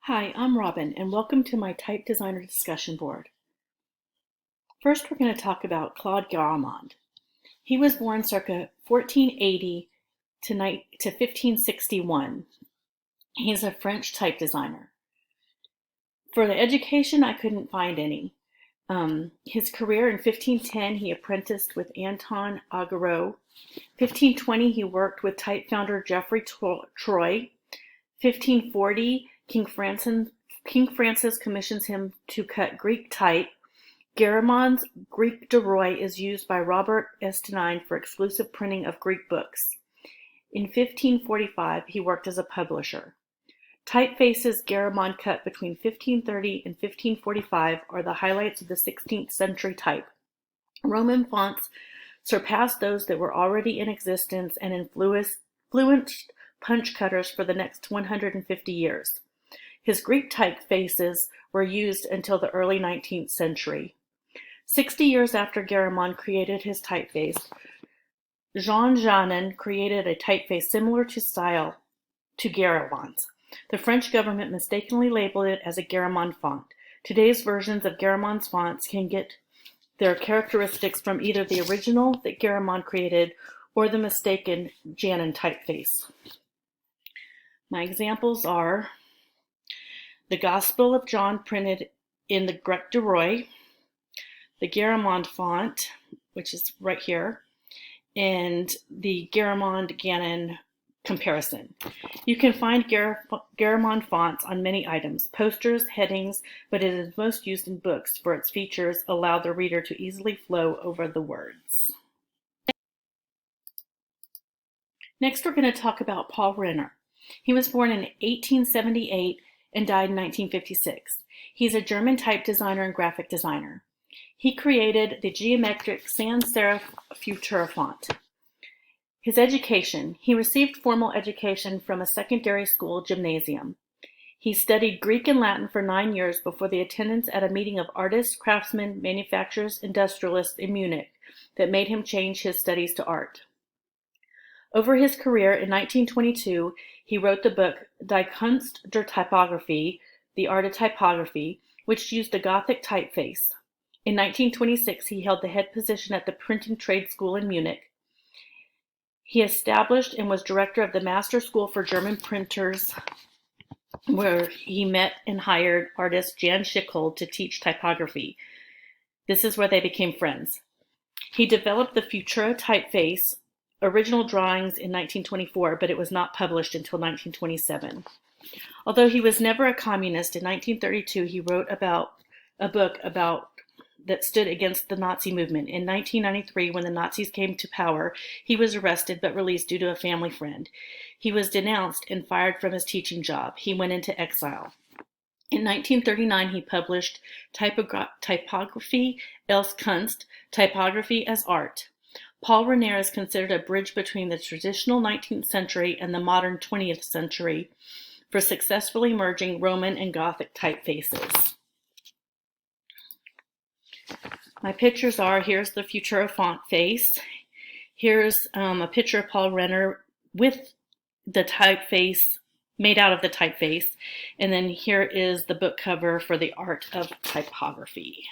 Hi, I'm Robin, and welcome to my Type Designer discussion board. First, we're going to talk about Claude Garamond. He was born circa 1480 to 1561. He's a French type designer. For the education, I couldn't find any. His career in 1510, he apprenticed with Anton Augereau. 1520, he worked with type founder Geoffrey Troy. 1540, King Francis commissions him to cut Greek type. Garamond's Greek de Roy is used by Robert Estienne for exclusive printing of Greek books. In 1545, he worked as a publisher. Typefaces Garamond cut between 1530 and 1545 are the highlights of the 16th century type. Roman fonts surpassed those that were already in existence and influenced punch cutters for the next 150 years. His Greek typefaces were used until the early 19th century. 60 years after Garamond created his typeface, Jean Janin created a typeface similar to style to Garamond's. The French government mistakenly labeled it as a Garamond font. Today's versions of Garamond's fonts can get their characteristics from either the original that Garamond created or the mistaken Janin typeface. My examples are the Gospel of John printed in the Greek de Roy, the Garamond font, which is right here, and the Garamond-Janin comparison. You can find Garamond fonts on many items, posters, headings, but it is most used in books for its features allow the reader to easily flow over the words. Next, we're going to talk about Paul Renner. He was born in 1878 and died in 1956. He's a German type designer and graphic designer. He created the geometric sans serif Futura font. His education. He received formal education from a secondary school gymnasium. He studied Greek and Latin for 9 years before the attendance at a meeting of artists, craftsmen, manufacturers, industrialists in Munich that made him change his studies to art. Over his career in 1922, he wrote the book Die Kunst der Typografie, The Art of Typography, which used the Gothic typeface. In 1926, he held the head position at the Printing Trade School in Munich. He established and was director of the Master School for German Printers, where he met and hired artist Jan Schichold to teach typography. This is where they became friends. He developed the Futura typeface, original drawings in 1924, but it was not published until 1927. Although he was never a communist, in 1932 he wrote about a book that stood against the Nazi movement. In 1993, when the Nazis came to power, he was arrested but released due to a family friend. He was denounced and fired from his teaching job. He went into exile. In 1939, he published Typography als Kunst, Typography as Art. Paul Renner is considered a bridge between the traditional 19th century and the modern 20th century for successfully merging Roman and Gothic typefaces. My pictures are, here's the Futura font face. Here's a picture of Paul Renner with the typeface, made out of the typeface. And then here is the book cover for The Art of Typography.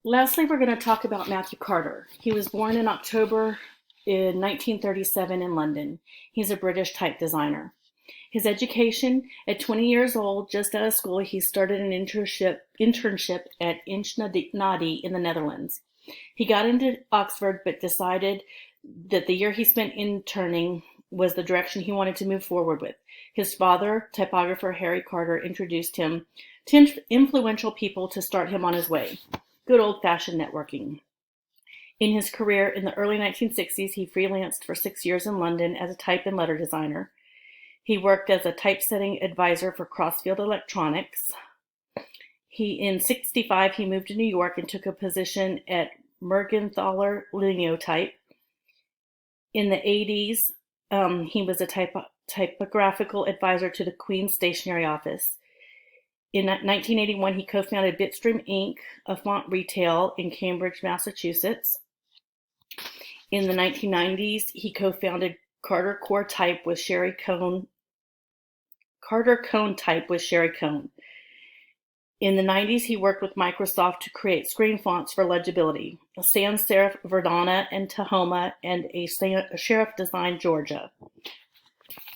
Lastly, we're going to talk about Matthew Carter. He was born in October in 1937 in London. He's a British type designer. His education, at 20 years old, just out of school, he started an internship at Nadi in the Netherlands. He got into Oxford, but decided that the year he spent interning was the direction he wanted to move forward with. His father, typographer Harry Carter, introduced him to influential people to start him on his way. Good old-fashioned networking. In his career in the early 1960s, he freelanced for 6 years in London as a type and letter designer. He worked as a typesetting advisor for Crossfield Electronics. In 1965, he moved to New York and took a position at Mergenthaler Lineotype. In the 1980s, he was a typographical advisor to the Queen's Stationery Office. In 1981, he co-founded Bitstream Inc., a font retail in Cambridge, Massachusetts. In the 1990s, he co-founded Carter Core Type with Sherry Cohn Carter Cone type with Sherry Cone. In the 90s, he worked with Microsoft to create screen fonts for legibility, a sans serif Verdana and Tahoma, and a serif design Georgia.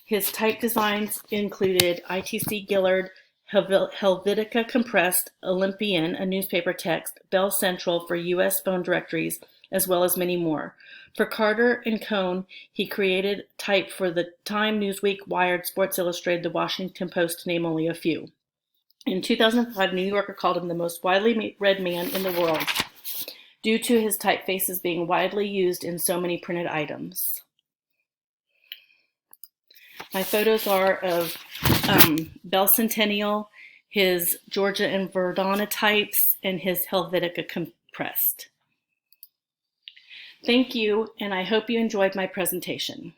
His type designs included ITC Gillard, Helvetica Compressed, Olympian, a newspaper text, Bell Central for U.S. phone directories, as well as many more. For Carter and Cone, he created type for the Time, Newsweek, Wired, Sports Illustrated, The Washington Post, to name only a few. In 2005, New Yorker called him the most widely read man in the world due to his typefaces being widely used in so many printed items. My photos are of Bell Centennial, his Georgia and Verdana types, and his Helvetica Compressed. Thank you, and I hope you enjoyed my presentation.